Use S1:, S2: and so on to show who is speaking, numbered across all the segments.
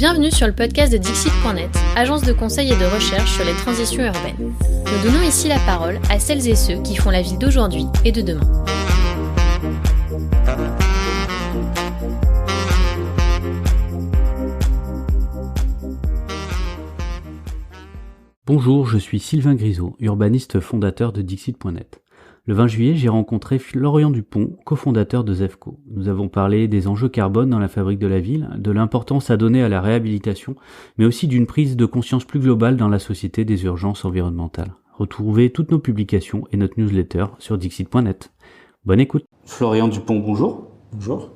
S1: Bienvenue sur le podcast de Dixit.net, agence de conseil et de recherche sur les transitions urbaines. Nous donnons ici la parole à celles et ceux qui font la ville d'aujourd'hui et de demain.
S2: Bonjour, je suis Sylvain Grisot, urbaniste fondateur de Dixit.net. Le 20 juillet, j'ai rencontré Florian Dupont, cofondateur de Zefco. Nous avons parlé des enjeux carbone dans la fabrique de la ville, de l'importance à donner à la réhabilitation, mais aussi d'une prise de conscience plus globale dans la société des urgences environnementales. Retrouvez toutes nos publications et notre newsletter sur Dixit.net. Bonne écoute. Florian Dupont, bonjour.
S3: Bonjour.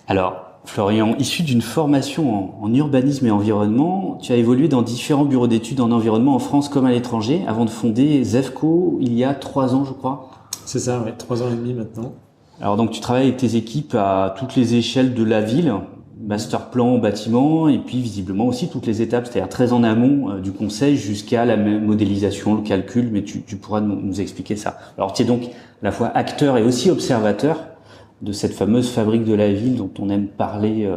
S2: Alors, Florian, issu d'une formation en urbanisme et environnement, tu as évolué dans différents bureaux d'études en environnement en France comme à l'étranger, avant de fonder Zefco il y a 3 ans, je crois.
S3: C'est ça, ouais, 3 ans et demi maintenant.
S2: Alors donc tu travailles avec tes équipes à toutes les échelles de la ville, master plan, bâtiment, et puis visiblement aussi toutes les étapes, c'est-à-dire très en amont du conseil jusqu'à la modélisation, le calcul, mais tu pourras nous expliquer ça. Alors tu es donc à la fois acteur et aussi observateur de cette fameuse fabrique de la ville dont on aime parler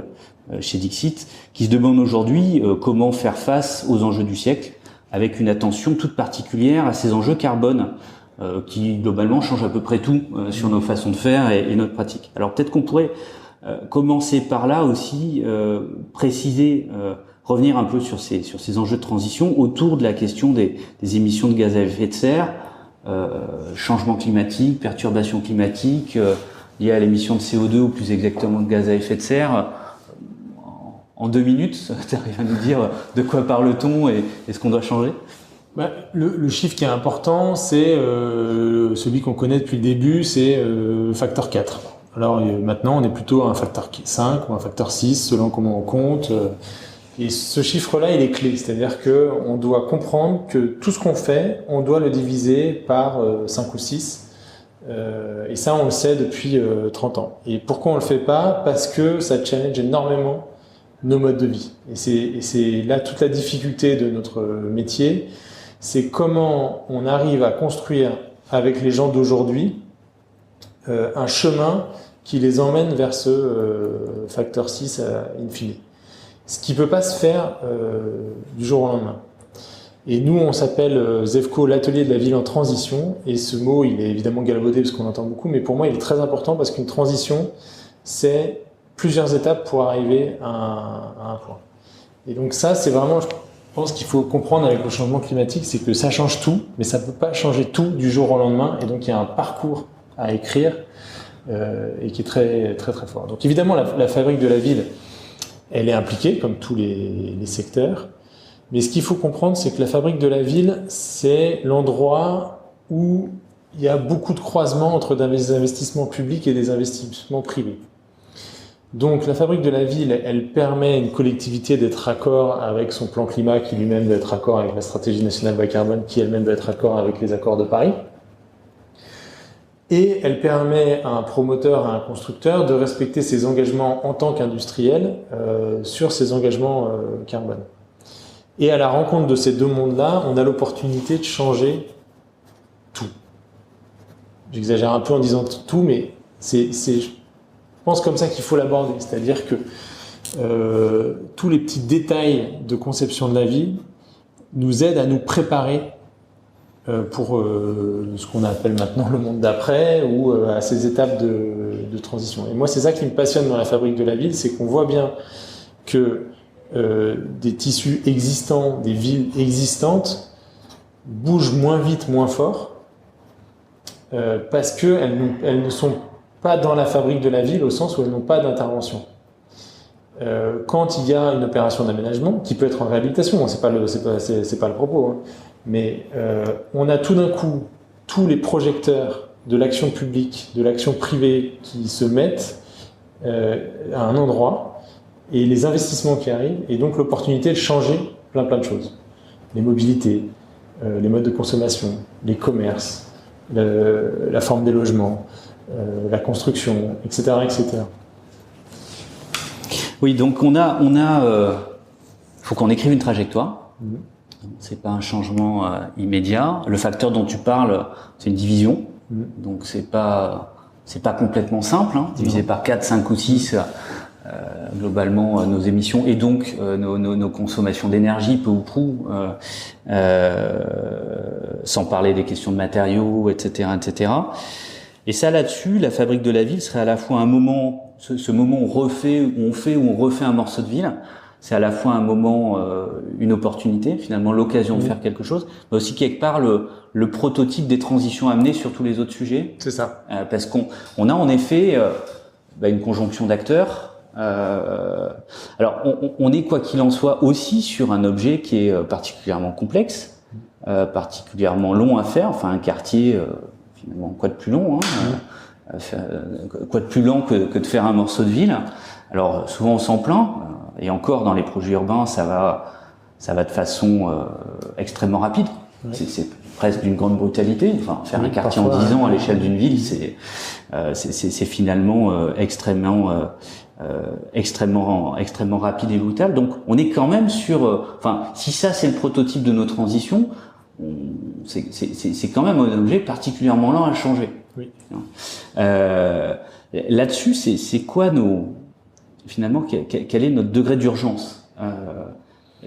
S2: chez Dixit, qui se demande aujourd'hui comment faire face aux enjeux du siècle, avec une attention toute particulière à ces enjeux carbone, qui globalement changent à peu près tout sur nos façons de faire et notre pratique. Alors peut-être qu'on pourrait commencer par là aussi, préciser, revenir un peu sur ces enjeux de transition autour de la question des émissions de gaz à effet de serre, changement climatique, perturbation climatique, lié à l'émission de CO2 ou plus exactement de gaz à effet de serre. En 2 minutes, tu arrives à nous dire de quoi parle-t-on et ce qu'on doit changer ?
S3: Le chiffre qui est important, c'est celui qu'on connaît depuis le début, c'est facteur 4. Alors maintenant, on est plutôt à un facteur 5 ou un facteur 6, selon comment on compte. Et ce chiffre-là, il est clé. C'est-à-dire qu'on doit comprendre que tout ce qu'on fait, on doit le diviser par 5 ou 6. Et ça, on le sait depuis 30 ans. Et pourquoi on le fait pas ? Parce que ça challenge énormément nos modes de vie. Et c'est là toute la difficulté de notre métier. C'est comment on arrive à construire avec les gens d'aujourd'hui un chemin qui les emmène vers ce facteur 6 in fine. Ce qui peut pas se faire du jour au lendemain. Et nous, on s'appelle Zefco, l'atelier de la ville en transition. Et ce mot, il est évidemment galvaudé parce qu'on l'entend beaucoup, mais pour moi, il est très important parce qu'une transition, c'est plusieurs étapes pour arriver à un point. Et donc ça, c'est vraiment, je pense qu'il faut comprendre avec le changement climatique, c'est que ça change tout, mais ça peut pas changer tout du jour au lendemain. Et donc, il y a un parcours à écrire et qui est très, très, très fort. Donc évidemment, la fabrique de la ville, elle est impliquée, comme tous les secteurs. Mais ce qu'il faut comprendre, c'est que la fabrique de la ville, c'est l'endroit où il y a beaucoup de croisements entre des investissements publics et des investissements privés. Donc la fabrique de la ville, elle permet à une collectivité d'être raccord avec son plan climat, qui lui-même doit être raccord avec la stratégie nationale bas carbone, qui elle-même doit être raccord avec les accords de Paris. Et elle permet à un promoteur, à un constructeur, de respecter ses engagements en tant qu'industriel sur ses engagements carbone. Et à la rencontre de ces deux mondes-là, on a l'opportunité de changer tout. J'exagère un peu en disant tout, mais je pense comme ça qu'il faut l'aborder. C'est-à-dire que tous les petits détails de conception de la vie nous aident à nous préparer pour ce qu'on appelle maintenant le monde d'après ou à ces étapes de transition. Et moi, c'est ça qui me passionne dans la fabrique de la ville, c'est qu'on voit bien que des tissus existants, des villes existantes bougent moins vite, moins fort parce qu'elles ne sont pas dans la fabrique de la ville au sens où elles n'ont pas d'intervention. Quand il y a une opération d'aménagement, qui peut être en réhabilitation, c'est pas le propos, hein, mais on a tout d'un coup tous les projecteurs de l'action publique, de l'action privée qui se mettent à un endroit et les investissements qui arrivent, et donc l'opportunité de changer plein de choses. Les mobilités, les modes de consommation, les commerces, la forme des logements, la construction, etc., etc.
S2: Oui, donc faut qu'on écrive une trajectoire. C'est pas un changement immédiat. Le facteur dont tu parles, c'est une division. Donc c'est pas complètement simple, hein. Divisé par 4, 5 ou 6, globalement nos émissions et donc nos consommations d'énergie peu ou prou, sans parler des questions de matériaux, etc., etc. Et ça, là-dessus, la fabrique de la ville serait à la fois un moment, ce moment où on refait un morceau de ville. C'est à la fois un moment, une opportunité, finalement l'occasion de faire quelque chose, mais aussi quelque part le prototype des transitions à mener sur tous les autres sujets.
S3: C'est ça.
S2: Parce qu'on a en effet une conjonction d'acteurs. Alors on est quoi qu'il en soit aussi sur un objet qui est particulièrement complexe, particulièrement long à faire. Enfin un quartier, finalement quoi de plus long, quoi de plus lent que de faire un morceau de ville. Alors souvent on s'en plaint. Et encore dans les projets urbains, ça va de façon extrêmement rapide. Ouais. C'est presque d'une grande brutalité. Enfin, faire un quartier en 10 ans à l'échelle d'une ville, c'est finalement extrêmement rapide et brutal. Donc, on est quand même sur. Si ça c'est le prototype de nos transitions, c'est quand même un objet particulièrement lent à changer.
S3: Oui.
S2: Là-dessus, c'est quoi finalement, quel est notre degré d'urgence,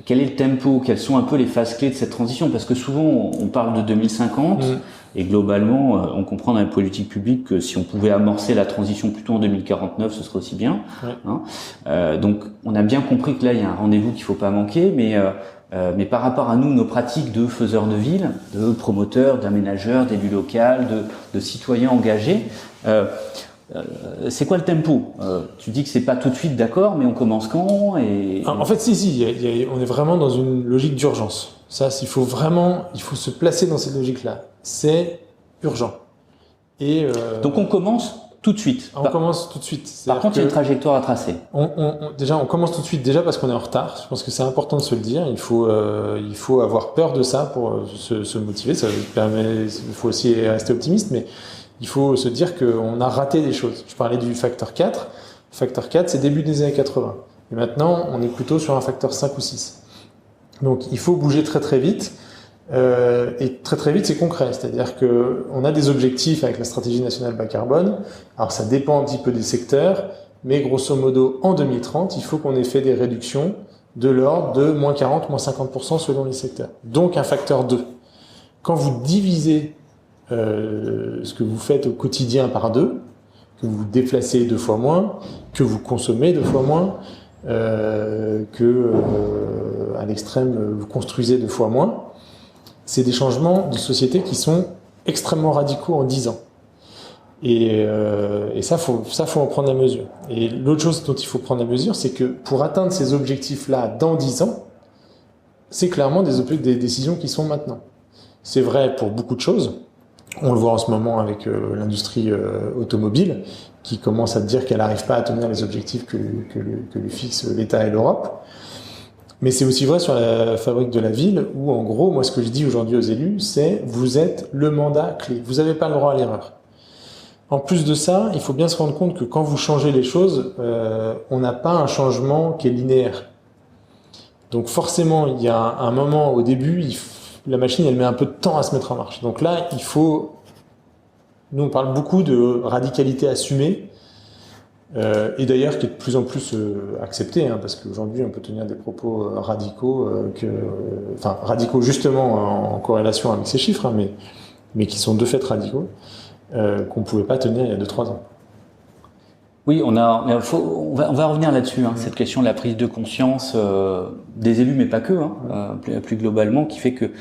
S2: quel est le tempo, quelles sont un peu les phases clés de cette transition, parce que souvent on parle de 2050 et globalement on comprend dans les politiques publiques que si on pouvait amorcer la transition plutôt en 2049 ce serait aussi bien. Donc on a bien compris que là il y a un rendez-vous qu'il faut pas manquer, mais par rapport à nous, nos pratiques de faiseurs de ville, de promoteurs, d'aménageurs, d'élus locaux, de citoyens engagés, c'est quoi le tempo? Tu dis que c'est pas tout de suite, d'accord, mais on commence quand
S3: En fait, on est vraiment dans une logique d'urgence. Ça, il faut se placer dans cette logique-là. C'est urgent.
S2: Donc on commence tout de suite.
S3: On commence tout de suite.
S2: Par contre, il y a une trajectoire à tracer.
S3: Déjà, on commence tout de suite, déjà parce qu'on est en retard. Je pense que c'est important de se le dire. Il faut avoir peur de ça pour se motiver. Ça permet. Il faut aussi rester optimiste, mais il faut se dire qu'on a raté des choses. Je parlais du facteur 4. Le facteur 4, c'est début des années 80. Et maintenant, on est plutôt sur un facteur 5 ou 6. Donc, il faut bouger très très vite. Et très très vite, c'est concret. C'est-à-dire qu'on a des objectifs avec la stratégie nationale bas carbone. Alors, ça dépend un petit peu des secteurs. Mais grosso modo, en 2030, il faut qu'on ait fait des réductions de l'ordre de moins 40, moins 50% selon les secteurs. Donc, un facteur 2. Quand vous divisez ce que vous faites au quotidien par 2, que vous déplacez 2 fois moins, que vous consommez 2 fois moins, à l'extrême vous construisez 2 fois moins, c'est des changements de société qui sont extrêmement radicaux en 10 ans. Et ça faut en prendre la mesure. Et l'autre chose dont il faut prendre la mesure, c'est que pour atteindre ces objectifs-là dans 10 ans, c'est clairement des décisions qui sont maintenant. C'est vrai pour beaucoup de choses. On le voit en ce moment avec l'industrie automobile qui commence à dire qu'elle n'arrive pas à tenir les objectifs que lui fixent l'État et l'Europe. Mais c'est aussi vrai sur la fabrique de la ville où, en gros, moi, ce que je dis aujourd'hui aux élus, c'est vous êtes le mandat clé. Vous n'avez pas le droit à l'erreur. En plus de ça, il faut bien se rendre compte que quand vous changez les choses, on n'a pas un changement qui est linéaire. Donc forcément, il y a un moment au début, la machine, elle met un peu de temps à se mettre en marche. Donc là, nous, on parle beaucoup de radicalité assumée, et d'ailleurs qui est de plus en plus acceptée, parce qu'aujourd'hui, on peut tenir des propos radicaux, radicaux justement en corrélation avec ces chiffres, mais qui sont de fait radicaux, qu'on ne pouvait pas tenir il y a 2-3 ans.
S2: Oui, on va revenir là-dessus, cette question de la prise de conscience des élus, mais pas que, plus globalement, qui fait que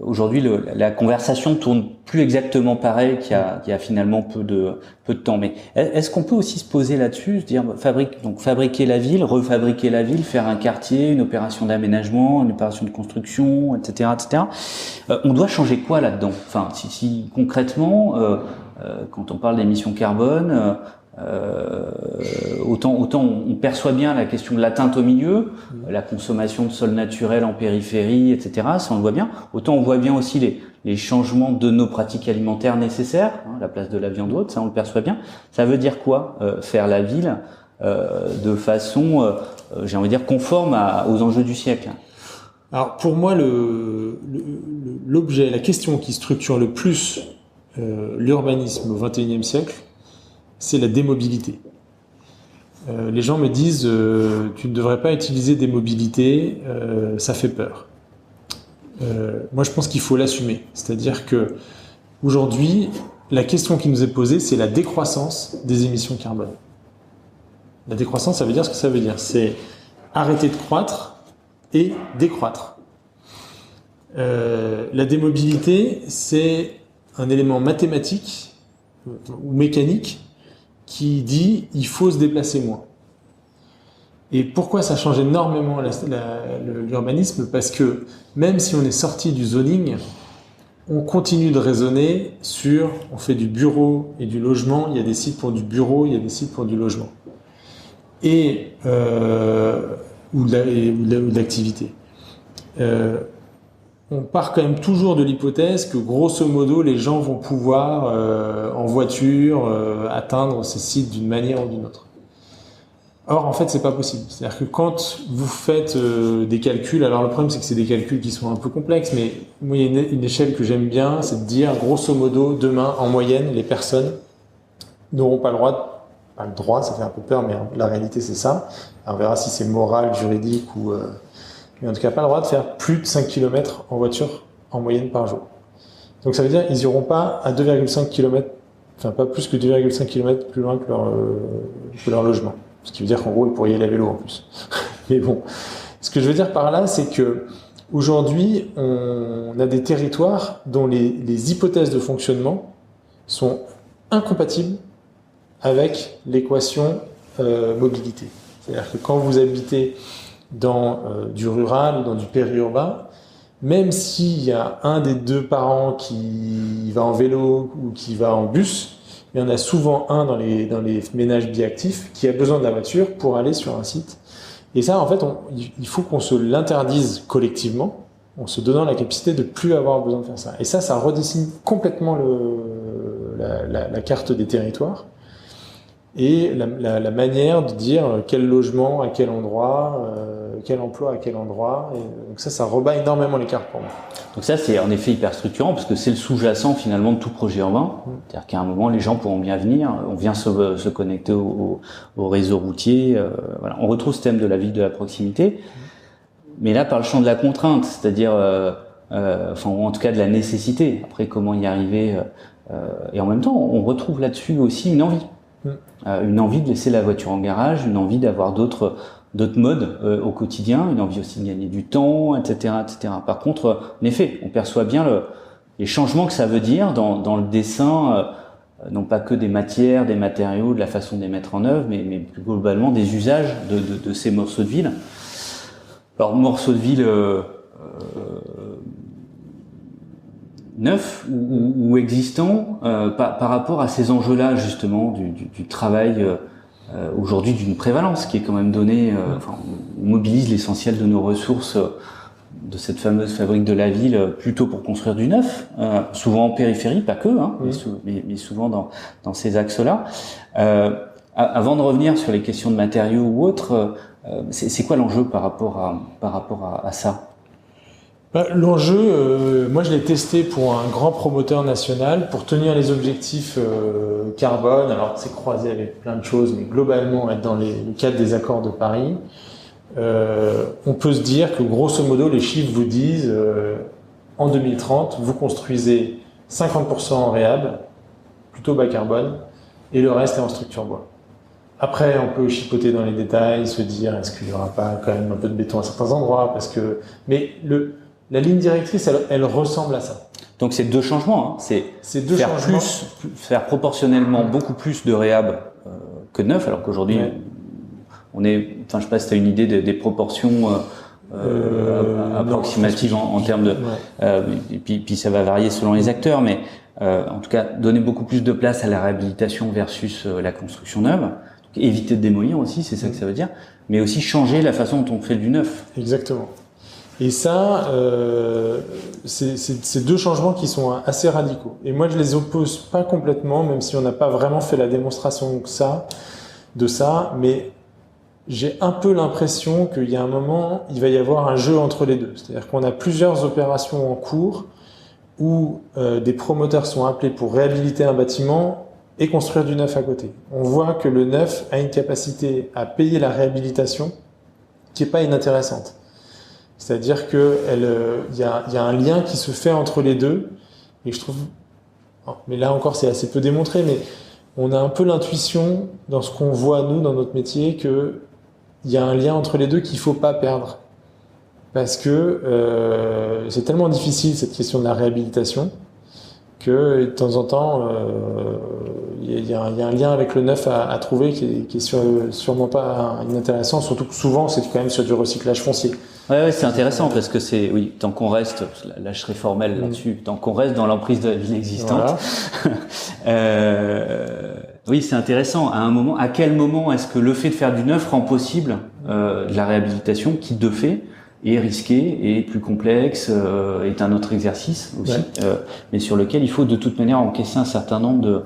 S2: aujourd'hui la conversation tourne plus exactement pareil qu'il y a finalement peu de temps. Mais est-ce qu'on peut aussi se poser là-dessus, se dire fabriquer la ville, refabriquer la ville, faire un quartier, une opération d'aménagement, une opération de construction, etc., etc. On doit changer quoi là-dedans? Enfin, si concrètement, quand on parle d'émissions carbone. Autant on perçoit bien la question de l'atteinte au milieu, la consommation de sol naturel en périphérie, etc. Ça on le voit bien. Autant on voit bien aussi les changements de nos pratiques alimentaires nécessaires, la place de la viande haute, ça on le perçoit bien. Ça veut dire quoi faire la ville de façon, j'ai envie de dire, conforme aux enjeux du siècle?
S3: Alors pour moi, l'objet, la question qui structure le plus l'urbanisme au XXIe siècle, c'est la démobilité. les gens me disent tu ne devrais pas utiliser des mobilités, ça fait peur. Moi, je pense qu'il faut l'assumer. C'est-à-dire que aujourd'hui, la question qui nous est posée, c'est la décroissance des émissions carbone. La décroissance, ça veut dire ce que ça veut dire. C'est arrêter de croître et décroître. La démobilité, c'est un élément mathématique ou mécanique qui dit il faut se déplacer moins. Et pourquoi ça change énormément l'urbanisme? Parce que même si on est sorti du zoning, on continue de raisonner sur, on fait du bureau et du logement, il y a des sites pour du bureau, il y a des sites pour du logement. Et, ou de l'activité. On part quand même toujours de l'hypothèse que grosso modo les gens vont pouvoir en voiture atteindre ces sites d'une manière ou d'une autre. Or en fait c'est pas possible. C'est-à-dire que quand vous faites des calculs, alors le problème c'est que c'est des calculs qui sont un peu complexes, mais moi il y a une échelle que j'aime bien, c'est de dire grosso modo demain en moyenne les personnes n'auront pas le droit, ça fait un peu peur, mais la réalité c'est ça. Alors, on verra si c'est moral, juridique ou mais en tout cas pas le droit de faire plus de 5 km en voiture en moyenne par jour. Donc ça veut dire qu'ils n'iront pas à 2,5 km, enfin pas plus que 2,5 km plus loin que leur logement. Ce qui veut dire qu'en gros ils pourraient y aller à vélo en plus. Mais bon, ce que je veux dire par là, c'est que aujourd'hui on a des territoires dont les hypothèses de fonctionnement sont incompatibles avec l'équation mobilité. C'est-à-dire que quand vous habitez dans du rural ou dans du périurbain, même s'il y a un des deux parents qui va en vélo ou qui va en bus, il y en a souvent un dans les ménages biactifs qui a besoin de la voiture pour aller sur un site. Et ça, en fait, il faut qu'on se l'interdise collectivement, en se donnant la capacité de plus avoir besoin de faire ça. Et ça redessine complètement la carte des territoires. Et la manière de dire quel logement à quel endroit, quel emploi à quel endroit. Et donc ça rebat énormément les cartes pour moi.
S2: Donc ça, c'est en effet hyper structurant parce que c'est le sous-jacent finalement de tout projet urbain. C'est-à-dire qu'à un moment, les gens pourront bien venir, on vient se connecter au réseau routier. Voilà. On retrouve ce thème de la ville de la proximité, mais là par le champ de la contrainte, c'est-à-dire, enfin en tout cas de la nécessité. Après, comment y arriver et en même temps, on retrouve là-dessus aussi une envie. Une envie de laisser la voiture en garage, une envie d'avoir d'autres modes au quotidien, une envie aussi de gagner du temps, etc., etc. Par contre, en effet, on perçoit bien les changements que ça veut dire dans le dessin, non pas que des matières, des matériaux, de la façon de les mettre en œuvre, mais plus globalement des usages de ces morceaux de ville. Alors, morceaux de ville neufs ou existants par rapport à ces enjeux-là justement du travail aujourd'hui d'une prévalence qui est quand même donnée, enfin, on mobilise l'essentiel de nos ressources de cette fameuse fabrique de la ville plutôt pour construire du neuf, souvent en périphérie, pas que, hein, mais souvent dans ces axes-là. Avant de revenir sur les questions de matériaux ou autres, c'est quoi l'enjeu par rapport à ça?
S3: L'enjeu, moi je l'ai testé pour un grand promoteur national pour tenir les objectifs carbone. Alors c'est croisé avec plein de choses, mais globalement être dans le cadre des accords de Paris. On peut se dire que grosso modo les chiffres vous disent en 2030 vous construisez 50% en réhab, plutôt bas carbone, et le reste est en structure bois. Après, on peut chipoter dans les détails, se dire est-ce qu'il n'y aura pas quand même un peu de béton à certains endroits, mais la ligne directrice, elle ressemble à ça.
S2: Donc c'est deux changements, hein. C'est faire proportionnellement beaucoup plus de réhab que de neuf, alors qu'aujourd'hui on est, enfin je sais pas si tu as une idée des proportions approximatives en termes de, et puis ça va varier selon les acteurs, mais en tout cas donner beaucoup plus de place à la réhabilitation versus la construction neuve. Donc, éviter de démolir aussi, c'est ça que ça veut dire, mais aussi changer la façon dont on fait du neuf.
S3: Exactement. Et ça, c'est deux changements qui sont assez radicaux. Et moi, je les oppose pas complètement, même si on n'a pas vraiment fait la démonstration de ça, mais j'ai un peu l'impression qu'il y a un moment, il va y avoir un jeu entre les deux. C'est-à-dire qu'on a plusieurs opérations en cours où des promoteurs sont appelés pour réhabiliter un bâtiment et construire du neuf à côté. On voit que le neuf a une capacité à payer la réhabilitation qui n'est pas inintéressante. C'est-à-dire que y a un lien qui se fait entre les deux, et je trouve, mais là encore c'est assez peu démontré, mais on a un peu l'intuition dans ce qu'on voit nous dans notre métier que il y a un lien entre les deux qu'il faut pas perdre, parce que c'est tellement difficile cette question de la réhabilitation que de temps en temps il y a un lien avec le neuf à trouver qui est sûrement pas inintéressant, surtout que souvent c'est quand même sur du recyclage foncier.
S2: Ouais, c'est intéressant parce que oui, tant qu'on reste, là je serai formel là-dessus, tant qu'on reste dans l'emprise de la ville existante. Voilà. Oui, c'est intéressant. À quel moment est-ce que le fait de faire du neuf rend possible de la réhabilitation qui de fait est risqué, est plus complexe, est un autre exercice aussi, mais sur lequel il faut de toute manière encaisser un certain nombre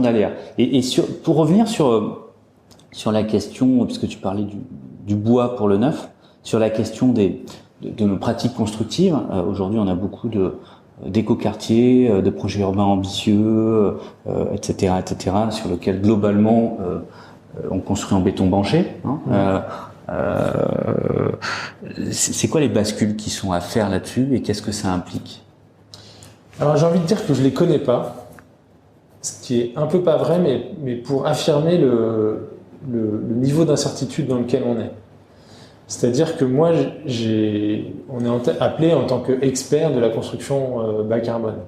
S2: d'aléas. Pour revenir sur la question, puisque tu parlais du bois pour le neuf, sur la question de nos pratiques constructives. Aujourd'hui, on a beaucoup d'écoquartiers, de projets urbains ambitieux, etc., sur lesquels globalement on construit en béton banché. C'est quoi les bascules qui sont à faire là-dessus et qu'est-ce que ça implique?
S3: Alors j'ai envie de dire que je les connais pas, ce qui est un peu pas vrai, mais pour affirmer le niveau d'incertitude dans lequel on est. C'est-à-dire que moi, on est appelé en tant qu'expert de la construction bas carbone.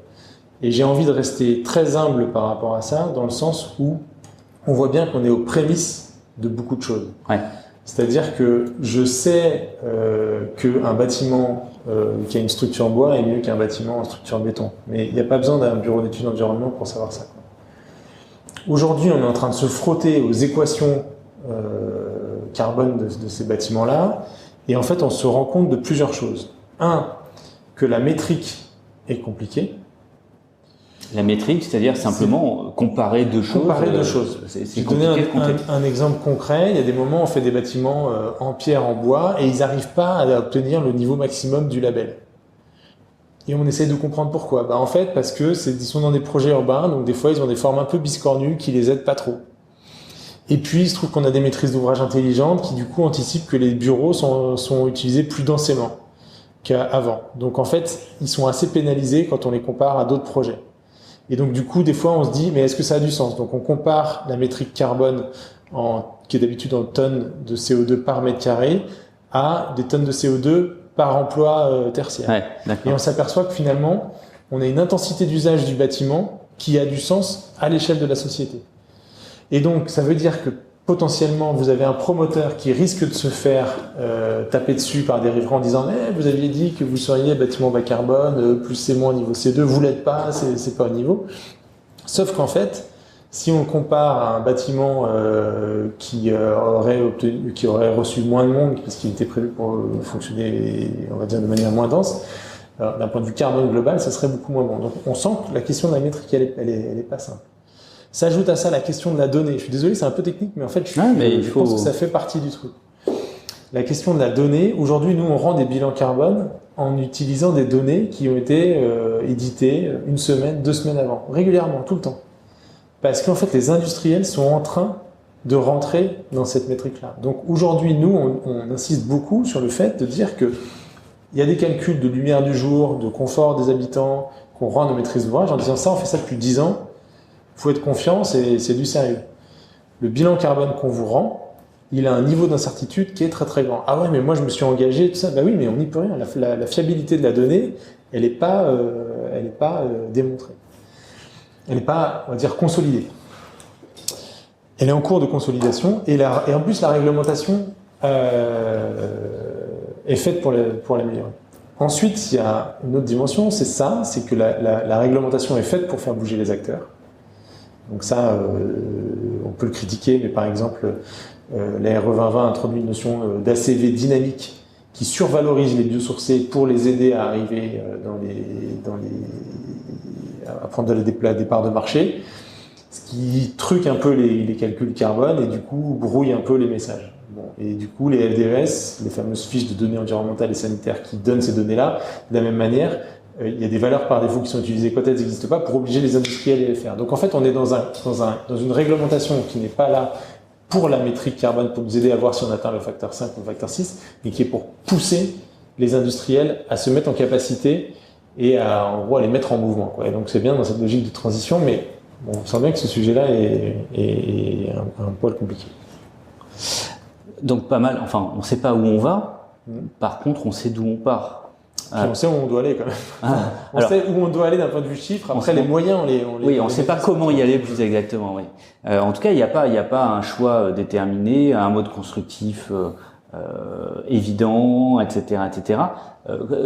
S3: Et j'ai envie de rester très humble par rapport à ça, dans le sens où on voit bien qu'on est aux prémices de beaucoup de choses.
S2: Ouais.
S3: C'est-à-dire que je sais qu'un bâtiment qui a une structure en bois est mieux qu'un bâtiment en structure en béton. Mais il n'y a pas besoin d'un bureau d'études environnement pour savoir ça. Aujourd'hui, on est en train de se frotter aux équations carbone de ces bâtiments-là, et en fait, on se rend compte de plusieurs choses. Un, que la métrique est compliquée.
S2: La métrique, c'est-à-dire simplement comparer deux choses.
S3: Comparer deux choses. Je vais donner un exemple concret. Il y a des moments où on fait des bâtiments en pierre, en bois, et ils n'arrivent pas à obtenir le niveau maximum du label. Et on essaie de comprendre pourquoi. En fait, parce que ils sont dans des projets urbains, donc des fois, ils ont des formes un peu biscornues qui les aident pas trop. Et puis, il se trouve qu'on a des maîtrises d'ouvrage intelligentes qui, du coup, anticipent que les bureaux sont utilisés plus densément qu'avant. Donc, en fait, ils sont assez pénalisés quand on les compare à d'autres projets. Et donc, du coup, des fois, on se dit, mais est-ce que ça a du sens? Donc, on compare la métrique carbone, qui est d'habitude en tonnes de CO2 par mètre carré, à des tonnes de CO2 par emploi tertiaire.
S2: Ouais,
S3: et on s'aperçoit que finalement, on a une intensité d'usage du bâtiment qui a du sens à l'échelle de la société. Et donc, ça veut dire que potentiellement, vous avez un promoteur qui risque de se faire taper dessus par des riverains en disant « vous aviez dit que vous seriez bâtiment bas carbone, plus c'est moins au niveau C2, vous l'êtes pas, c'est pas au niveau. » Sauf qu'en fait, si on compare à un bâtiment qui aurait reçu moins de monde, parce qu'il était prévu pour fonctionner, on va dire, de manière moins dense, d'un point de vue carbone global, ça serait beaucoup moins bon. Donc, on sent que la question de la métrique, elle est pas simple. S'ajoute à ça la question de la donnée. Je suis désolé, c'est un peu technique, mais en fait, je pense que ça fait partie du truc. La question de la donnée, aujourd'hui, nous, on rend des bilans carbone en utilisant des données qui ont été éditées 1 semaine, 2 semaines avant, régulièrement, tout le temps. Parce qu'en fait, les industriels sont en train de rentrer dans cette métrique-là. Donc aujourd'hui, nous, on insiste beaucoup sur le fait de dire que il y a des calculs de lumière du jour, de confort des habitants, qu'on rend à nos maîtrises d'ouvrage en disant ça, on fait ça depuis 10 ans, il faut être confiant, c'est du sérieux. Le bilan carbone qu'on vous rend, il a un niveau d'incertitude qui est très très grand. Ah ouais, mais moi je me suis engagé, tout ça. Bah oui, mais on n'y peut rien. La fiabilité de la donnée, elle n'est pas démontrée. Elle n'est pas, on va dire, consolidée. Elle est en cours de consolidation et en plus la réglementation est faite pour l'améliorer. Ensuite, il y a une autre dimension, c'est que la réglementation est faite pour faire bouger les acteurs. Donc ça, on peut le critiquer, mais par exemple, la RE 2020 introduit une notion d'ACV dynamique qui survalorise les biosourcés pour les aider à arriver à prendre des parts de marché, ce qui truque un peu les calculs carbone et du coup brouille un peu les messages. Bon, et du coup, les FDES, les fameuses fiches de données environnementales et sanitaires qui donnent ces données-là, de la même manière, il y a des valeurs par défaut qui sont utilisées quand elles n'existent pas pour obliger les industriels à les faire. Donc en fait, on est dans une réglementation qui n'est pas là pour la métrique carbone, pour nous aider à voir si on atteint le facteur 5 ou le facteur 6, mais qui est pour pousser les industriels à se mettre en capacité et en gros, à les mettre en mouvement, quoi. Et donc c'est bien dans cette logique de transition, mais bon, on sent bien que ce sujet-là est un poil compliqué.
S2: Donc pas mal, enfin, on ne sait pas où on va, par contre, on sait d'où on part.
S3: On sait où on doit aller quand même. On sait où on doit aller d'un point de vue chiffre. Après, les moyens,
S2: on ne sait pas comment y aller plus exactement. Oui. En tout cas, il n'y a pas un choix déterminé, un mode constructif évident, etc., etc.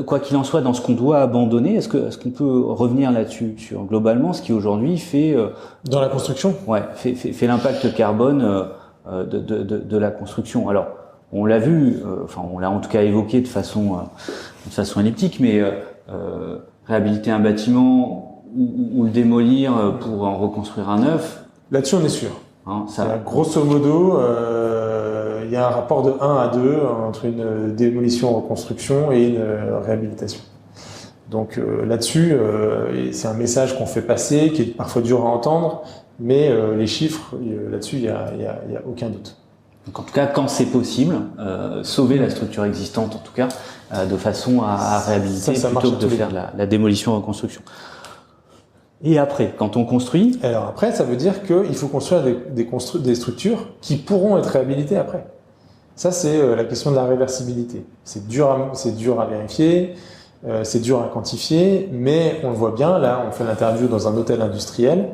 S2: Quoi qu'il en soit, dans ce qu'on doit abandonner, est-ce qu'on peut revenir là-dessus sur globalement ce qui aujourd'hui fait
S3: dans la construction,
S2: fait l'impact carbone de la construction. Alors, on l'a vu, on l'a en tout cas évoqué de façon elliptique, mais réhabiliter un bâtiment ou le démolir pour en reconstruire un neuf.
S3: Là-dessus, on est sûr. Grosso modo, il y a un rapport de 1 à 2 entre une démolition reconstruction et une réhabilitation. Donc là-dessus, c'est un message qu'on fait passer, qui est parfois dur à entendre, mais les chiffres, là-dessus, il y a aucun doute.
S2: Donc en tout cas, quand c'est possible, sauver la structure existante, en tout cas, de façon à réhabiliter plutôt que de faire la démolition-reconstruction. Et après, quand on construit...
S3: Alors après, ça veut dire qu'il faut construire des structures qui pourront être réhabilitées après. Ça, c'est la question de la réversibilité. C'est dur à vérifier, c'est dur à quantifier, mais on le voit bien, là, on fait l'interview dans un hôtel industriel.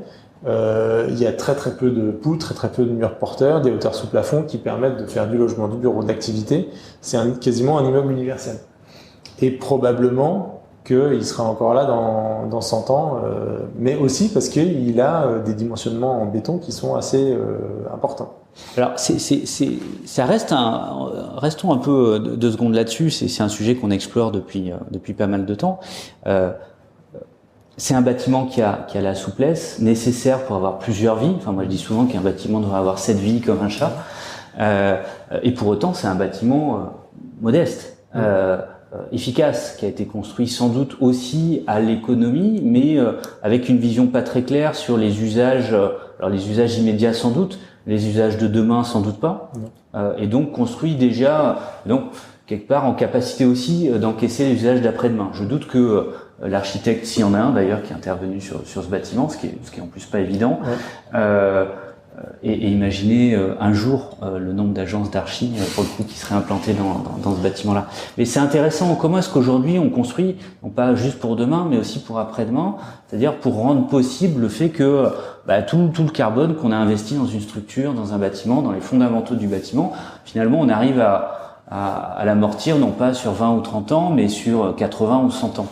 S3: Il y a très peu de poutres, très peu de murs porteurs, des hauteurs sous plafond qui permettent de faire du logement, du bureau, d'activité. C'est quasiment un immeuble universel. Et probablement qu'il sera encore là dans 100 ans, mais aussi parce qu'il a des dimensionnements en béton qui sont assez importants.
S2: Alors, ça restons un peu 2 secondes là-dessus. C'est un sujet qu'on explore depuis pas mal de temps. C'est un bâtiment qui a la souplesse nécessaire pour avoir plusieurs vies. Enfin, moi, je dis souvent qu'un bâtiment devrait avoir 7 vies comme un chat. Et pour autant, c'est un bâtiment modeste, efficace, qui a été construit sans doute aussi à l'économie, mais avec une vision pas très claire sur les usages. Alors, les usages immédiats sans doute, les usages de demain sans doute pas. Et donc construit déjà, quelque part en capacité aussi d'encaisser les usages d'après-demain. Je doute que l'architecte, s'il y en a un d'ailleurs qui est intervenu sur ce bâtiment, ce qui est en plus pas évident, et imaginez un jour le nombre d'agences d'archi pour le coup qui seraient implantées dans ce bâtiment-là. Mais c'est intéressant, comment est-ce qu'aujourd'hui on construit, non pas juste pour demain, mais aussi pour après-demain, c'est-à-dire pour rendre possible le fait que tout le carbone qu'on a investi dans une structure, dans un bâtiment, dans les fondamentaux du bâtiment, finalement on arrive à l'amortir non pas sur 20 ou 30 ans, mais sur 80 ou 100 ans.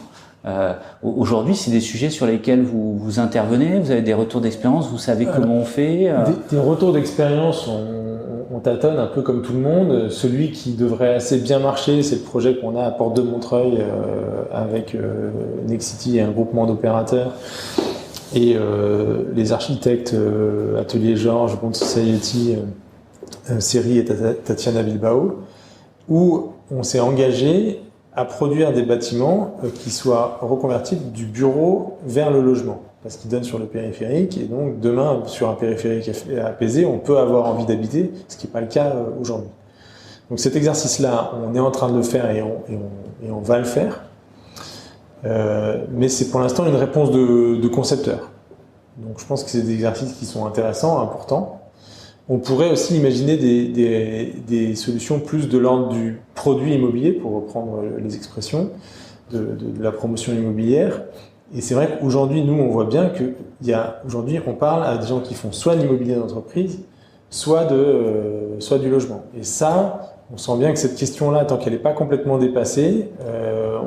S2: Aujourd'hui, c'est des sujets sur lesquels vous intervenez, vous avez des retours d'expérience, vous savez comment on fait
S3: Des retours d'expérience, on tâtonne un peu comme tout le monde. Celui qui devrait assez bien marcher, c'est le projet qu'on a à Porte de Montreuil avec Nexity et un groupement d'opérateurs et les architectes Atelier Georges, Bond Society, Seri et Tatiana Bilbao, où on s'est engagé à produire des bâtiments qui soient reconvertis du bureau vers le logement, parce qu'ils donnent sur le périphérique, et donc demain, sur un périphérique apaisé, on peut avoir envie d'habiter, ce qui n'est pas le cas aujourd'hui. Donc cet exercice-là, on est en train de le faire et on va le faire, mais c'est pour l'instant une réponse de concepteur. Donc je pense que c'est des exercices qui sont intéressants, importants. On pourrait aussi imaginer des solutions plus de l'ordre du produit immobilier, pour reprendre les expressions de la promotion immobilière. Et c'est vrai qu'aujourd'hui, nous, on voit bien aujourd'hui, on parle à des gens qui font soit de l'immobilier d'entreprise, soit du logement. Et ça, on sent bien que cette question-là, tant qu'elle n'est pas complètement dépassée,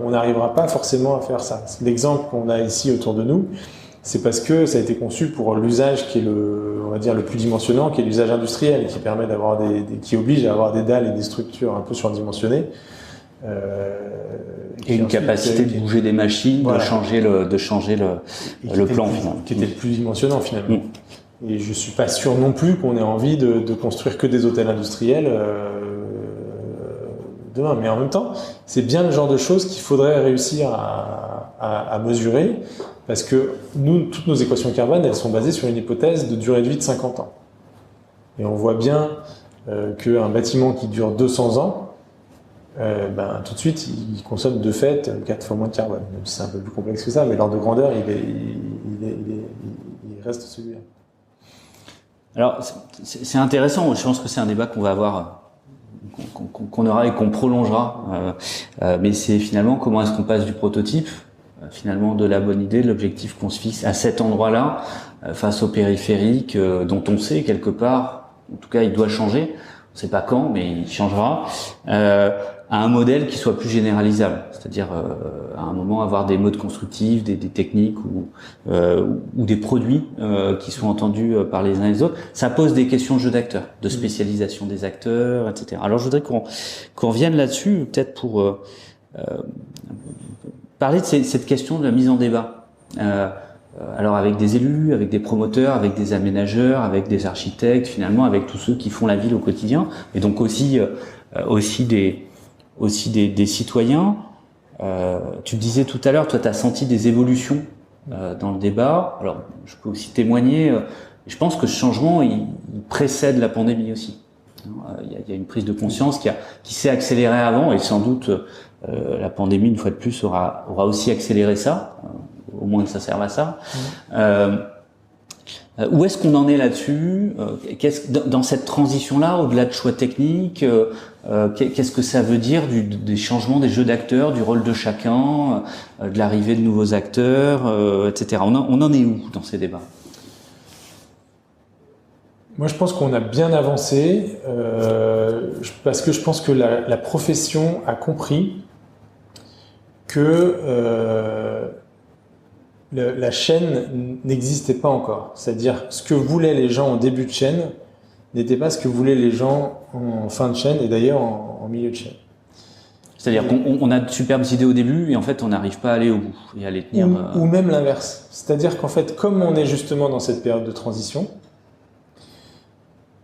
S3: on n'arrivera pas forcément à faire ça. L'exemple qu'on a ici autour de nous, c'est parce que ça a été conçu pour l'usage qui est on va dire le plus dimensionnant, qui est l'usage industriel, et qui permet d'avoir qui oblige à avoir des dalles et des structures un peu surdimensionnées.
S2: Et une capacité de bouger des machines, voilà, de changer le plan finalement.
S3: Qui était le plus dimensionnant finalement. Et je suis pas sûr non plus qu'on ait envie de construire que des hôtels industriels demain. Mais en même temps, c'est bien le genre de choses qu'il faudrait réussir à à mesurer, parce que nous, toutes nos équations carbone, elles sont basées sur une hypothèse de durée de vie de 50 ans. Et on voit bien qu'un bâtiment qui dure 200 ans, tout de suite, il consomme de fait 4 fois moins de carbone. Même si c'est un peu plus complexe que ça, mais l'ordre de grandeur, il reste celui-là.
S2: Alors, c'est intéressant. Je pense que c'est un débat qu'on va avoir, qu'on aura et qu'on prolongera. Mais c'est finalement comment est-ce qu'on passe du prototype, finalement de la bonne idée, de l'objectif qu'on se fixe à cet endroit-là, face au périphérique, dont on sait quelque part, en tout cas, il doit changer. On ne sait pas quand, mais il changera. À un modèle qui soit plus généralisable, c'est-à-dire à un moment avoir des modes constructifs, des techniques ou des produits qui sont entendus par les uns et les autres. Ça pose des questions de jeu d'acteurs, de spécialisation des acteurs, etc. Alors je voudrais qu'on revienne là-dessus, peut-être pour parler de cette question de la mise en débat. Alors avec des élus, avec des promoteurs, avec des aménageurs, avec des architectes, finalement avec tous ceux qui font la ville au quotidien, et donc aussi des citoyens. Tu le disais tout à l'heure, toi tu as senti des évolutions dans le débat. Alors je peux aussi témoigner, je pense que ce changement il précède la pandémie aussi. Il y a une prise de conscience qui s'est accélérée avant, et sans doute la pandémie, une fois de plus, aura aussi accéléré ça, au moins que ça serve à ça. Où est-ce qu'on en est là-dessus? Dans cette transition-là, au-delà de choix techniques, qu'est-ce que ça veut dire des changements des jeux d'acteurs, du rôle de chacun, de l'arrivée de nouveaux acteurs, etc. On en est où dans ces débats?
S3: Moi, je pense qu'on a bien avancé, parce que je pense que la profession a compris que la chaîne n'existait pas encore. C'est-à-dire, ce que voulaient les gens en début de chaîne n'était pas ce que voulaient les gens en fin de chaîne, et d'ailleurs en milieu de chaîne.
S2: C'est-à-dire qu'on a de superbes idées au début, et en fait, on n'arrive pas à aller au bout et à les tenir.
S3: Ou même l'inverse. C'est-à-dire qu'en fait, comme on est justement dans cette période de transition,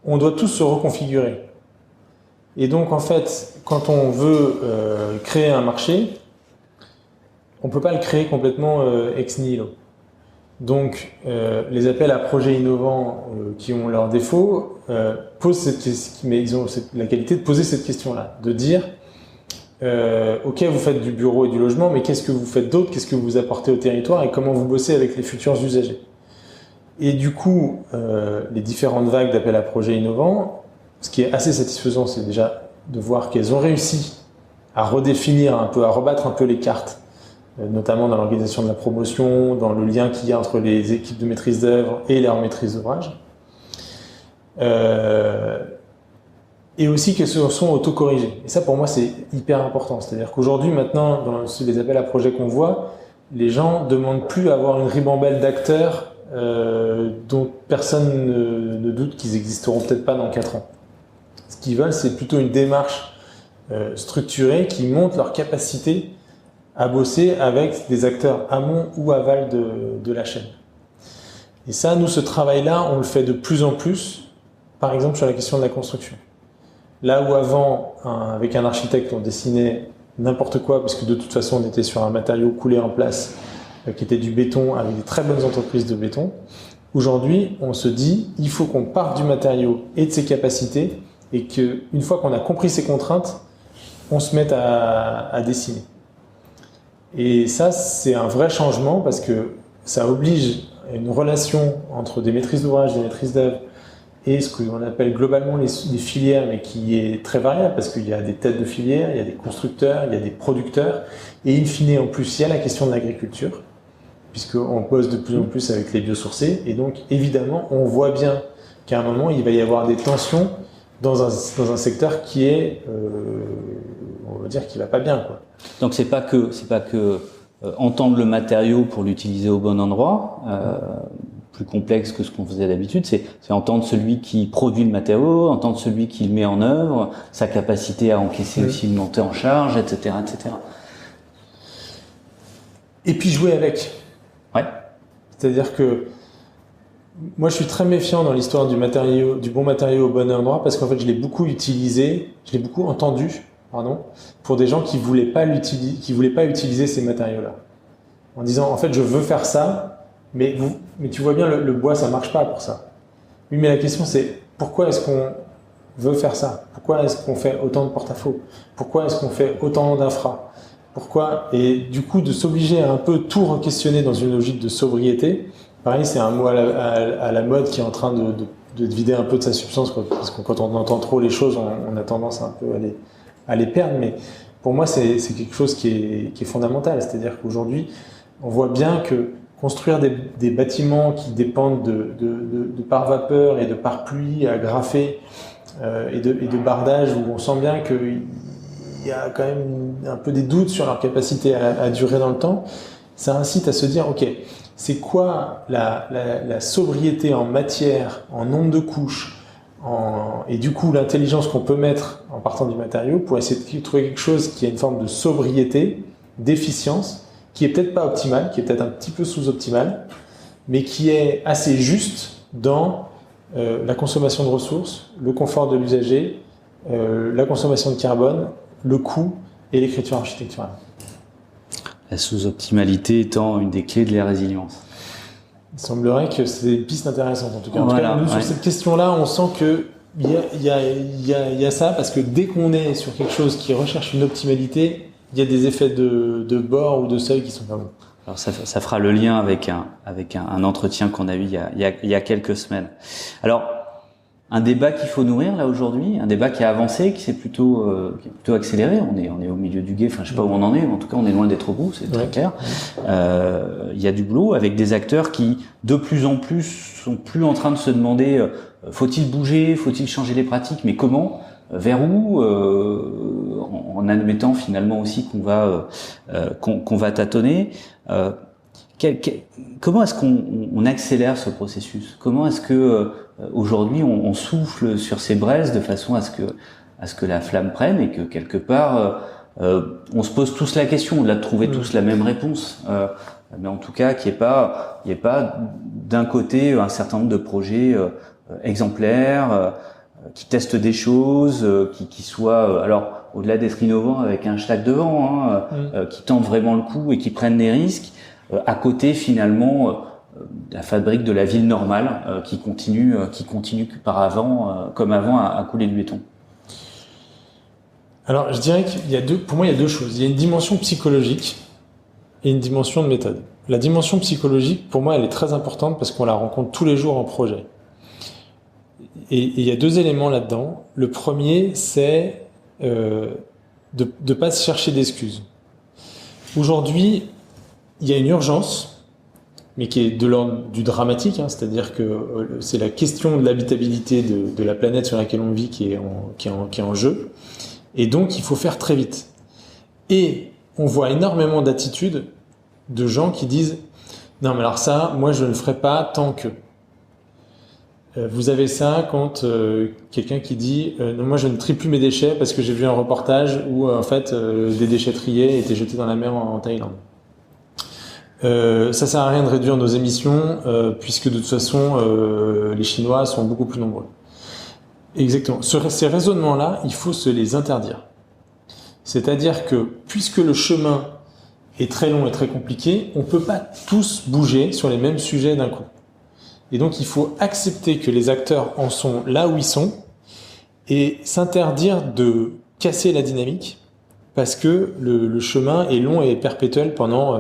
S3: on doit tous se reconfigurer. Et donc, en fait, quand on veut créer un marché, on ne peut pas le créer complètement ex nihilo. Donc, les appels à projets innovants qui ont leurs défauts posent cette question, mais ils ont la qualité de poser cette question-là, de dire ok, vous faites du bureau et du logement, mais qu'est-ce que vous faites d'autre? Qu'est-ce que vous apportez au territoire et comment vous bossez avec les futurs usagers? Et du coup, les différentes vagues d'appels à projets innovants, ce qui est assez satisfaisant, c'est déjà de voir qu'elles ont réussi à redéfinir un peu, à rebattre un peu les cartes, notamment dans l'organisation de la promotion, dans le lien qu'il y a entre les équipes de maîtrise d'œuvre et leur maîtrise d'ouvrage. Et aussi qu'elles se sont autocorrigées. Et ça, pour moi, c'est hyper important. C'est-à-dire qu'aujourd'hui, maintenant, dans les appels à projets qu'on voit, les gens ne demandent plus à avoir une ribambelle d'acteurs dont personne ne doute qu'ils n'existeront peut-être pas dans 4 ans. Ce qu'ils veulent, c'est plutôt une démarche structurée qui montre leur capacité à bosser avec des acteurs amont ou aval de la chaîne. Et ça, nous, ce travail-là, on le fait de plus en plus, par exemple sur la question de la construction. Là où avant, avec un architecte, on dessinait n'importe quoi, parce que de toute façon, on était sur un matériau coulé en place, qui était du béton, avec des très bonnes entreprises de béton. Aujourd'hui, on se dit, il faut qu'on parte du matériau et de ses capacités, et qu'une fois qu'on a compris ses contraintes, on se mette à dessiner. Et ça, c'est un vrai changement, parce que ça oblige à une relation entre des maîtrises d'ouvrage, des maîtrises d'œuvre, et ce qu'on appelle globalement les filières, mais qui est très variable, parce qu'il y a des têtes de filière, il y a des constructeurs, il y a des producteurs, et in fine, en plus, il y a la question de l'agriculture, puisqu'on bosse de plus en plus avec les biosourcés, et donc, évidemment, on voit bien qu'à un moment, il va y avoir des tensions dans un secteur qui est, on va dire, qui va pas bien, quoi.
S2: Donc c'est pas que entendre le matériau pour l'utiliser au bon endroit, plus complexe que ce qu'on faisait d'habitude, c'est entendre celui qui produit le matériau, entendre celui qui le met en œuvre, sa capacité à encaisser aussi une montée en charge, etc., etc.
S3: Et puis jouer avec.
S2: Ouais.
S3: C'est-à-dire que moi, je suis très méfiant dans l'histoire du bon matériau au bon endroit, parce qu'en fait, je l'ai beaucoup entendu, pour des gens qui voulaient pas utiliser ces matériaux-là. en disant en fait je veux faire ça, mais tu vois bien le bois ça marche pas pour ça. Oui, mais la question c'est pourquoi est-ce qu'on veut faire ça? Pourquoi est-ce qu'on fait autant de porte-à-faux? Pourquoi est-ce qu'on fait autant d'infra? Pourquoi? Et du coup de s'obliger à un peu tout re-questionner dans une logique de sobriété. Pareil, c'est un mot à la mode qui est en train de vider un peu de sa substance, quoi, parce que quand on entend trop les choses, on a tendance un peu à les perdre. Mais pour moi, c'est quelque chose qui est fondamental. C'est-à-dire qu'aujourd'hui, on voit bien que construire des bâtiments qui dépendent de pare vapeur et de pare pluie à graffer et de bardage, où on sent bien qu'il y a quand même un peu des doutes sur leur capacité à durer dans le temps, ça incite à se dire, ok, c'est quoi la sobriété en matière, en nombre de couches, et du coup l'intelligence qu'on peut mettre en partant du matériau pour essayer de trouver quelque chose qui a une forme de sobriété, d'efficience, qui est peut-être pas optimale, qui est peut-être un petit peu sous-optimale, mais qui est assez juste dans la consommation de ressources, le confort de l'usager, la consommation de carbone, le coût et l'écriture architecturale.
S2: La sous-optimalité étant une des clés de la résilience.
S3: Il semblerait que c'est une piste intéressante en tout cas. En
S2: Voilà,
S3: tout cas, nous,
S2: ouais.
S3: sur cette question-là, on sent qu'il y a ça, parce que dès qu'on est sur quelque chose qui recherche une optimalité, il y a des effets de bord ou de seuil qui sont pas bons.
S2: Alors ça fera le lien avec un entretien qu'on a eu il y a quelques semaines. Alors, un débat qu'il faut nourrir là aujourd'hui, un débat qui a avancé, qui est plutôt accéléré. On est au milieu du gué. Enfin, je sais pas où on en est. En tout cas, on est loin d'être au bout. C'est très clair. Il y a du boulot avec des acteurs qui, de plus en plus, sont plus en train de se demander faut-il bouger, faut-il changer les pratiques, mais comment, vers où, en admettant finalement aussi qu'on va tâtonner. Comment est-ce qu'on accélère ce processus? Comment est-ce que aujourd'hui on souffle sur ces braises de façon à ce que la flamme prenne et que quelque part on se pose tous la question, au-delà de trouver tous la même réponse, mais en tout cas qu'il n'y ait pas d'un côté un certain nombre de projets exemplaires qui testent des choses, qui soient alors au-delà d'être innovants avec un hashtag devant, qui tentent vraiment le coup et qui prennent des risques. À côté finalement la fabrique de la ville normale qui continue comme avant à couler du béton.
S3: Alors je dirais pour moi il y a deux choses. Il y a une dimension psychologique et une dimension de méthode. La dimension psychologique pour moi elle est très importante parce qu'on la rencontre tous les jours en projet. Et il y a deux éléments là-dedans. Le premier c'est de pas se chercher d'excuses. Aujourd'hui il y a une urgence, mais qui est de l'ordre du dramatique, c'est-à-dire que c'est la question de l'habitabilité de la planète sur laquelle on vit qui est en jeu, et donc il faut faire très vite. Et on voit énormément d'attitudes de gens qui disent « Non mais alors ça, moi je ne le ferai pas tant que… » Vous avez ça quand quelqu'un qui dit non, moi je ne trie plus mes déchets parce que j'ai vu un reportage où en fait des déchets triés étaient jetés dans la mer en Thaïlande. Ça sert à rien de réduire nos émissions puisque de toute façon les Chinois sont beaucoup plus nombreux. Exactement. Ces raisonnements-là, il faut se les interdire. C'est-à-dire que puisque le chemin est très long et très compliqué, on peut pas tous bouger sur les mêmes sujets d'un coup. Et donc il faut accepter que les acteurs en sont là où ils sont et s'interdire de casser la dynamique. Parce que le chemin est long et perpétuel pendant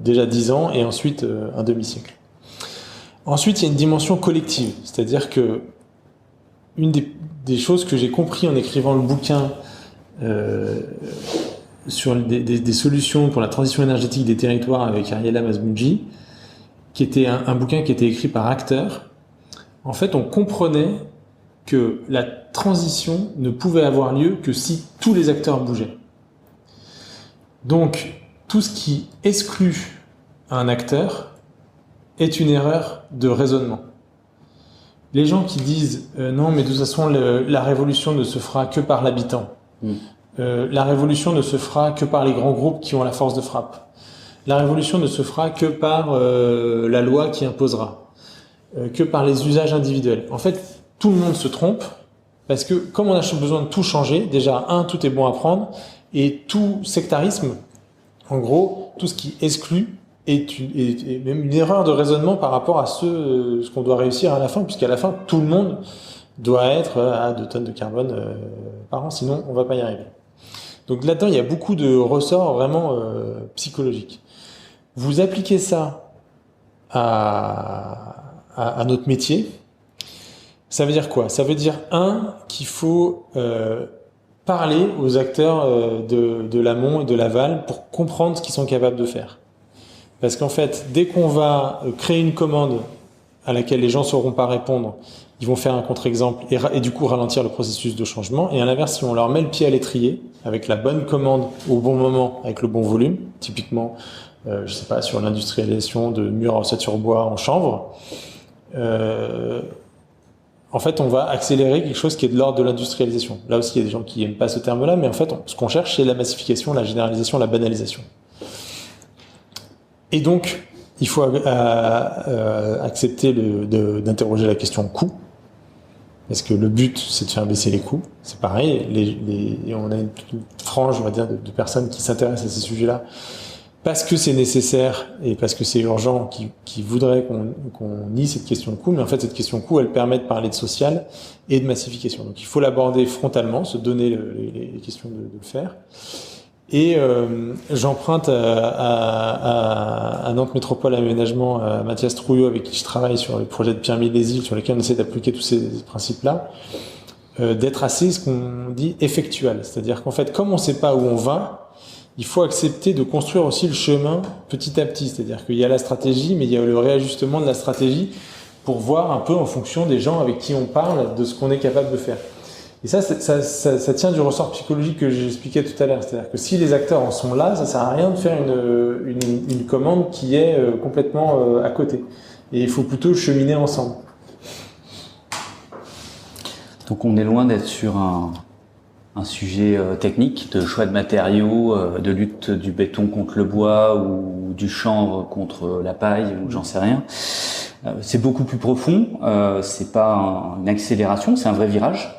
S3: déjà 10 ans et ensuite un demi-siècle. Ensuite, il y a une dimension collective, c'est-à-dire que une des choses que j'ai compris en écrivant le bouquin sur des solutions pour la transition énergétique des territoires avec Ariela Mazmudji, qui était un bouquin qui était écrit par acteurs, en fait, on comprenait que la transition ne pouvait avoir lieu que si tous les acteurs bougeaient. Donc, tout ce qui exclut un acteur est une erreur de raisonnement. Les gens qui disent non, mais de toute façon, la révolution ne se fera que par l'habitant. La révolution ne se fera que par les grands groupes qui ont la force de frappe. La révolution ne se fera que par la loi qui imposera, que par les usages individuels. En fait, tout le monde se trompe, parce que comme on a besoin de tout changer, déjà, tout est bon à prendre, et tout sectarisme En gros, tout ce qui exclut est même une erreur de raisonnement par rapport à ce qu'on doit réussir à la fin, puisqu'à la fin, tout le monde doit être à 2 tonnes de carbone par an, sinon on va pas y arriver. Donc là-dedans, il y a beaucoup de ressorts vraiment psychologiques. Vous appliquez ça à notre métier, ça veut dire quoi? Ça veut dire, qu'il faut parler aux acteurs de l'amont et de l'aval pour comprendre ce qu'ils sont capables de faire. Parce qu'en fait, dès qu'on va créer une commande à laquelle les gens ne sauront pas répondre, ils vont faire un contre-exemple et du coup ralentir le processus de changement. Et à l'inverse, si on leur met le pied à l'étrier, avec la bonne commande au bon moment, avec le bon volume, typiquement, je sais pas, sur l'industrialisation de murs en ossature bois en chanvre, en fait, on va accélérer quelque chose qui est de l'ordre de l'industrialisation. Là aussi, il y a des gens qui n'aiment pas ce terme-là, mais en fait, ce qu'on cherche, c'est la massification, la généralisation, la banalisation. Et donc, il faut accepter d'interroger la question coût, parce que le but, c'est de faire baisser les coûts. C'est pareil, on a une frange, on va dire, de personnes qui s'intéressent à ces sujets-là, parce que c'est nécessaire et parce que c'est urgent, qui voudraient qu'on nie cette question de coût. Mais en fait, cette question de coût, elle permet de parler de social et de massification. Donc, il faut l'aborder frontalement, se donner les questions de le faire. Et j'emprunte à Nantes Métropole Aménagement, à Mathias Trouillot, avec qui je travaille sur le projet de Pierre Mille-les-Îles, sur lequel on essaie d'appliquer tous ces principes-là, d'être assez, ce qu'on dit, effectuel. C'est-à-dire qu'en fait, comme on ne sait pas où on va, il faut accepter de construire aussi le chemin petit à petit. C'est-à-dire qu'il y a la stratégie, mais il y a le réajustement de la stratégie pour voir un peu en fonction des gens avec qui on parle de ce qu'on est capable de faire. Et ça tient du ressort psychologique que j'expliquais tout à l'heure. C'est-à-dire que si les acteurs en sont là, ça sert à rien de faire une commande qui est complètement à côté. Et il faut plutôt cheminer ensemble.
S2: Donc on est loin d'être sur un sujet technique de choix de matériaux, de lutte du béton contre le bois ou du chanvre contre la paille ou j'en sais rien. C'est beaucoup plus profond, c'est pas une accélération, c'est un vrai virage.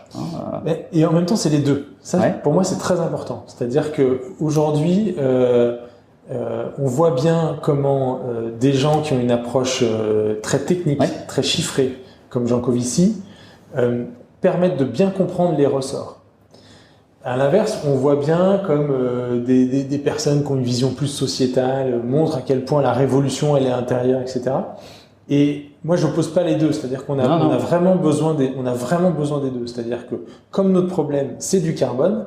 S3: Et en même temps, c'est les deux. Ça, ouais. Pour moi, c'est très important. C'est-à-dire que aujourd'hui, on voit bien comment des gens qui ont une approche très technique, très chiffrée, comme Jean Covici, permettent de bien comprendre les ressorts. À l'inverse, on voit bien comme des personnes qui ont une vision plus sociétale montrent à quel point la révolution elle est intérieure, etc. Et moi, je n'oppose pas les deux, c'est-à-dire qu'on a vraiment besoin des deux. C'est-à-dire que comme notre problème, c'est du carbone,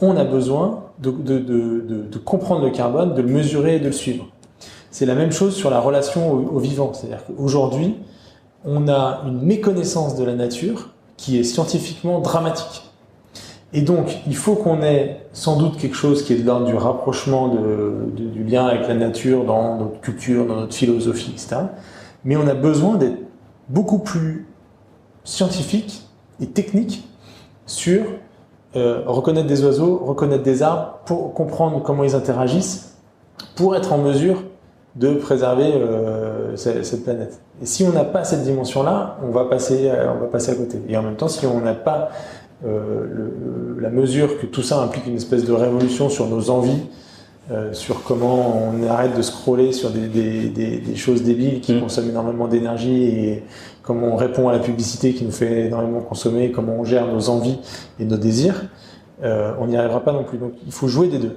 S3: on a besoin de comprendre le carbone, de le mesurer et de le suivre. C'est la même chose sur la relation au vivant. C'est-à-dire qu'aujourd'hui, on a une méconnaissance de la nature qui est scientifiquement dramatique. Et donc, il faut qu'on ait sans doute quelque chose qui est de l'ordre du rapprochement du lien avec la nature dans notre culture, dans notre philosophie, etc. Mais on a besoin d'être beaucoup plus scientifique et technique sur reconnaître des oiseaux, reconnaître des arbres, pour comprendre comment ils interagissent, pour être en mesure de préserver cette planète. Et si on n'a pas cette dimension-là, on va passer à côté. Et en même temps, si on n'a pas la mesure que tout ça implique une espèce de révolution sur nos envies, sur comment on arrête de scroller sur des choses débiles qui consomment énormément d'énergie et comment on répond à la publicité qui nous fait énormément consommer, comment on gère nos envies et nos désirs, on n'y arrivera pas non plus. Donc il faut jouer des deux.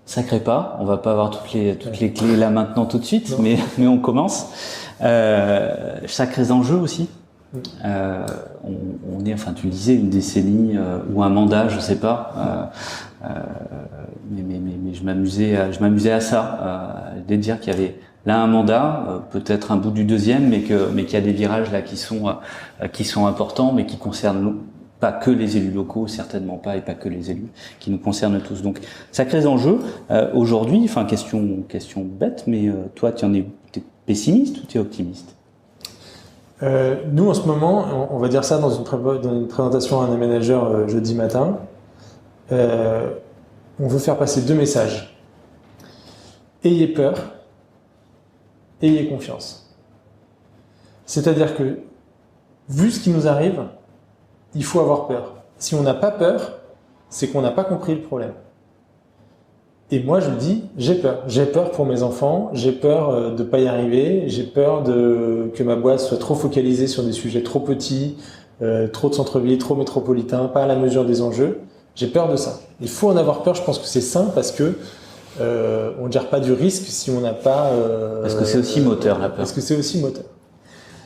S2: Sacré pas, on va pas avoir toutes les clés là maintenant tout de suite, mais on commence. Sacrés enjeux aussi. On est, enfin tu le disais, une décennie ou un mandat, je sais pas, mais je m'amusais à ça, de dire qu'il y avait là un mandat, peut-être un bout du deuxième, mais qu'il y a des virages là qui sont importants, mais qui concernent pas que les élus locaux, certainement pas, et pas que les élus, qui nous concernent tous. Donc sacrés enjeux. Aujourd'hui, enfin question bête, mais toi t'es pessimiste ou t'es optimiste?
S3: Nous, en ce moment, on va dire ça dans une présentation à un aménageur jeudi matin, on veut faire passer 2 messages. Ayez peur, ayez confiance. C'est-à-dire que, vu ce qui nous arrive, il faut avoir peur. Si on n'a pas peur, c'est qu'on n'a pas compris le problème. Et moi, je me dis, j'ai peur. J'ai peur pour mes enfants, j'ai peur de pas y arriver, j'ai peur que ma boîte soit trop focalisée sur des sujets trop petits, trop de centre-ville, trop métropolitains, pas à la mesure des enjeux. J'ai peur de ça. Il faut en avoir peur, je pense que c'est sain parce que on ne gère pas du risque si on n'a pas...
S2: parce que c'est aussi moteur, la peur.
S3: Parce que c'est aussi moteur.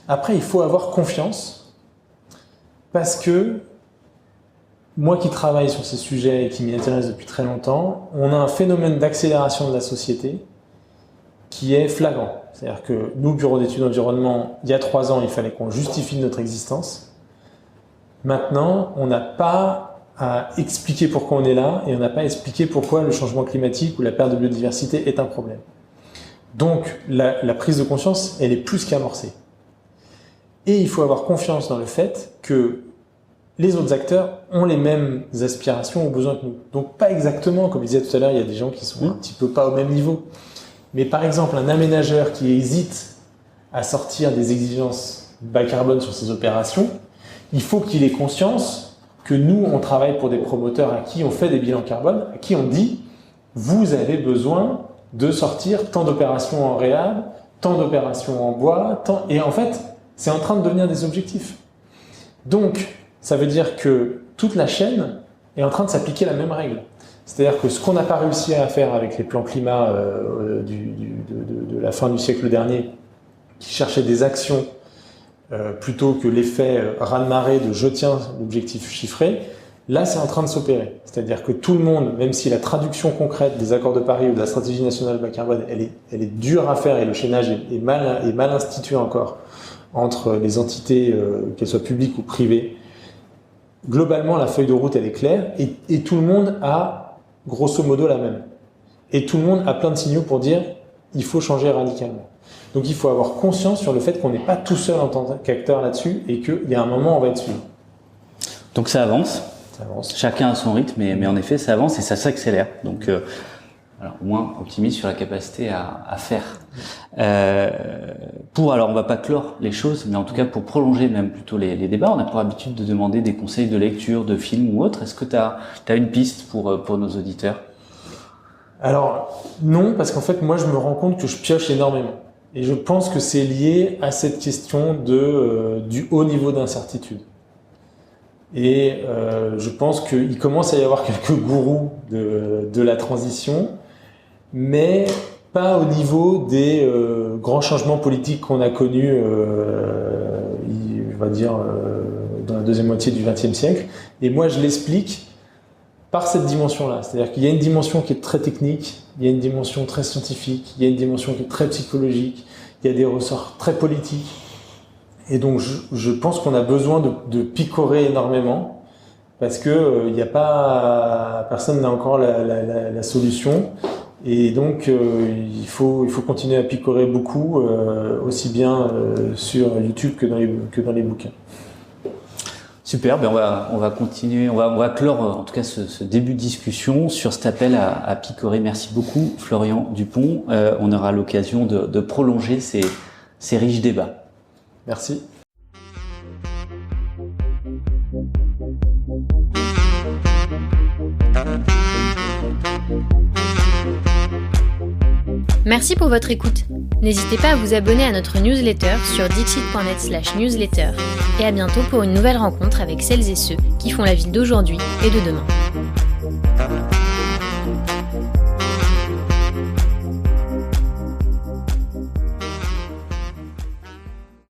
S3: Après, il faut avoir confiance parce que moi qui travaille sur ces sujets et qui m'y intéresse depuis très longtemps, on a un phénomène d'accélération de la société qui est flagrant. C'est-à-dire que nous, Bureau d'études environnement, il y a 3 ans, il fallait qu'on justifie notre existence. Maintenant, on n'a pas à expliquer pourquoi on est là et on n'a pas à expliquer pourquoi le changement climatique ou la perte de biodiversité est un problème. Donc, la prise de conscience, elle est plus qu'amorcée. Et il faut avoir confiance dans le fait que les autres acteurs ont les mêmes aspirations ou besoins que nous. Donc, pas exactement, comme je disais tout à l'heure, il y a des gens qui sont un petit peu pas au même niveau. Mais par exemple, un aménageur qui hésite à sortir des exigences bas carbone sur ses opérations, il faut qu'il ait conscience que nous, on travaille pour des promoteurs à qui on fait des bilans carbone, à qui on dit « vous avez besoin de sortir tant d'opérations en réhab, tant d'opérations en bois, tant... » Et en fait, c'est en train de devenir des objectifs. Donc, ça veut dire que toute la chaîne est en train de s'appliquer la même règle. C'est-à-dire que ce qu'on n'a pas réussi à faire avec les plans climat de la fin du siècle dernier, qui cherchaient des actions plutôt que l'effet raz-de-marée de je tiens l'objectif chiffré, là c'est en train de s'opérer. C'est-à-dire que tout le monde, même si la traduction concrète des accords de Paris ou de la stratégie nationale bas carbone, elle est dure à faire et le chaînage est mal institué encore entre les entités, qu'elles soient publiques ou privées. Globalement, la feuille de route elle est claire et tout le monde a grosso modo la même. Et tout le monde a plein de signaux pour dire il faut changer radicalement. Donc il faut avoir conscience sur le fait qu'on n'est pas tout seul en tant qu'acteur là-dessus et qu'il y a un moment où on va être suivi.
S2: Donc ça avance.
S3: Ça avance.
S2: Chacun a son rythme, mais en effet ça avance et ça s'accélère. Donc alors, au moins optimiste sur la capacité à faire. Alors on va pas clore les choses, mais en tout cas pour prolonger même plutôt les débats, on a pour habitude de demander des conseils de lecture, de films ou autre. Est-ce que tu as une piste pour nos auditeurs?
S3: Alors non, parce qu'en fait moi je me rends compte que je pioche énormément. Et je pense que c'est lié à cette question du haut niveau d'incertitude. Et je pense qu'il commence à y avoir quelques gourous de la transition, mais pas au niveau des grands changements politiques qu'on a connus, on va dire, dans la deuxième moitié du XXe siècle. Et moi, je l'explique par cette dimension-là. C'est-à-dire qu'il y a une dimension qui est très technique, il y a une dimension très scientifique, il y a une dimension qui est très psychologique, il y a des ressorts très politiques. Et donc, je pense qu'on a besoin de picorer énormément parce que personne n'a encore la solution. Et donc, il faut continuer à picorer beaucoup, aussi bien sur YouTube que dans les bouquins.
S2: Super, on va continuer, on va clore en tout cas ce début de discussion sur cet appel à picorer. Merci beaucoup Florian Dupont. On aura l'occasion de prolonger ces riches débats.
S3: Merci.
S1: Merci pour votre écoute. N'hésitez pas à vous abonner à notre newsletter sur dixit.net/newsletter et à bientôt pour une nouvelle rencontre avec celles et ceux qui font la ville d'aujourd'hui et de demain.